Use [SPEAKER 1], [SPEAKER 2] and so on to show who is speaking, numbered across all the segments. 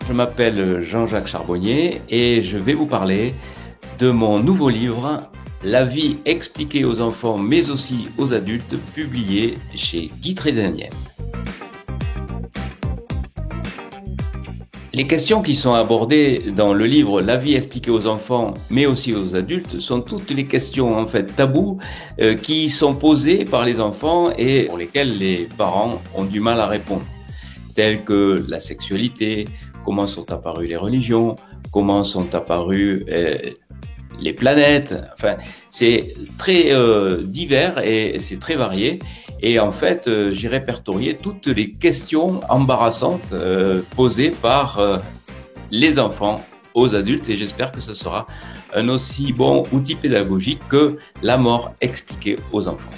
[SPEAKER 1] Je m'appelle Jean-Jacques Charbonnier et je vais vous parler de mon nouveau livre La vie expliquée aux enfants mais aussi aux adultes, publié chez Guy Trédaniel. Les questions qui sont abordées dans le livre La vie expliquée aux enfants mais aussi aux adultes sont toutes les questions en fait tabous qui sont posées par les enfants et pour lesquelles les parents ont du mal à répondre, telles que la sexualité, comment sont apparues les religions, comment sont apparues les planètes. Enfin, c'est très divers et c'est très varié. Et en fait, j'ai répertorié toutes les questions embarrassantes posées par les enfants aux adultes et j'espère que ce sera un aussi bon outil pédagogique que la mort expliquée aux enfants.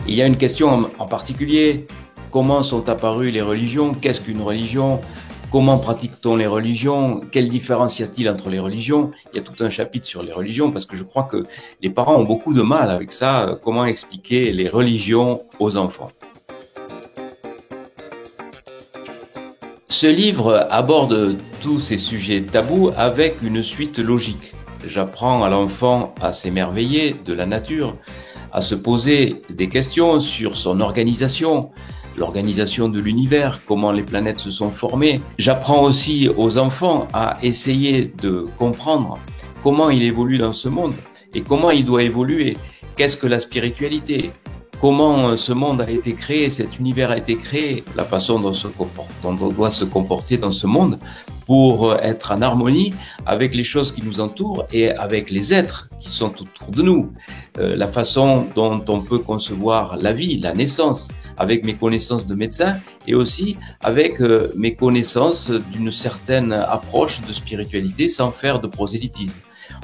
[SPEAKER 1] Il y a une question en particulier. Comment sont apparues les religions? Qu'est-ce qu'une religion? Comment pratique-t-on les religions? Quelle différence y a-t-il entre les religions? Il y a tout un chapitre sur les religions parce que je crois que les parents ont beaucoup de mal avec ça. Comment expliquer les religions aux enfants? Ce livre aborde tous ces sujets tabous avec une suite logique. J'apprends à l'enfant à s'émerveiller de la nature, à se poser des questions sur son organisation, l'organisation de l'univers, comment les planètes se sont formées. J'apprends aussi aux enfants à essayer de comprendre comment il évolue dans ce monde et comment il doit évoluer. Qu'est-ce que la spiritualité? Comment ce monde a été créé, cet univers a été créé, la façon dont on doit se comporter dans ce monde pour être en harmonie avec les choses qui nous entourent et avec les êtres qui sont autour de nous. La façon dont on peut concevoir la vie, la naissance, avec mes connaissances de médecin et aussi avec mes connaissances d'une certaine approche de spiritualité sans faire de prosélytisme.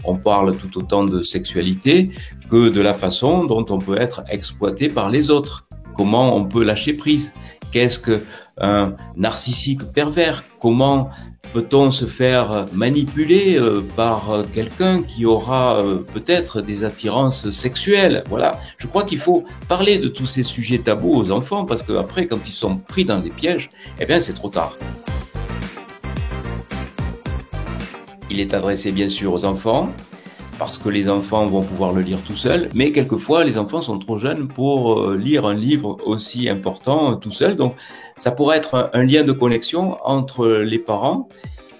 [SPEAKER 1] On parle tout autant de sexualité que de la façon dont on peut être exploité par les autres. Comment on peut lâcher prise? Qu'est-ce qu'un narcissique pervers? Comment peut-on se faire manipuler par quelqu'un qui aura peut-être des attirances sexuelles? Voilà, je crois qu'il faut parler de tous ces sujets tabous aux enfants parce qu'après, quand ils sont pris dans des pièges, eh bien c'est trop tard. Il est adressé bien sûr aux enfants, parce que les enfants vont pouvoir le lire tout seuls, mais quelquefois les enfants sont trop jeunes pour lire un livre aussi important tout seul. Donc ça pourrait être un lien de connexion entre les parents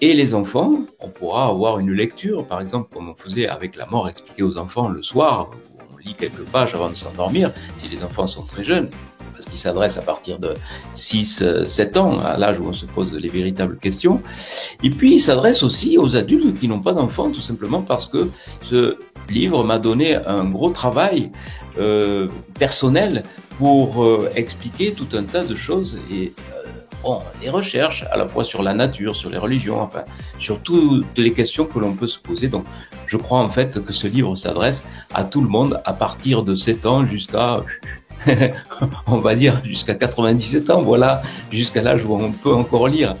[SPEAKER 1] et les enfants. On pourra avoir une lecture, par exemple, comme on faisait avec La mort expliquée aux enfants le soir, où on lit quelques pages avant de s'endormir, si les enfants sont très jeunes. Parce qu'il s'adresse à partir de 6-7 ans, à l'âge où on se pose les véritables questions. Et puis, il s'adresse aussi aux adultes qui n'ont pas d'enfants, tout simplement parce que ce livre m'a donné un gros travail personnel pour expliquer tout un tas de choses et les recherches à la fois sur la nature, sur les religions, enfin, sur toutes les questions que l'on peut se poser. Donc, je crois en fait que ce livre s'adresse à tout le monde à partir de 7 ans jusqu'à... on va dire jusqu'à 97 ans, voilà, jusqu'à l'âge où on peut encore lire.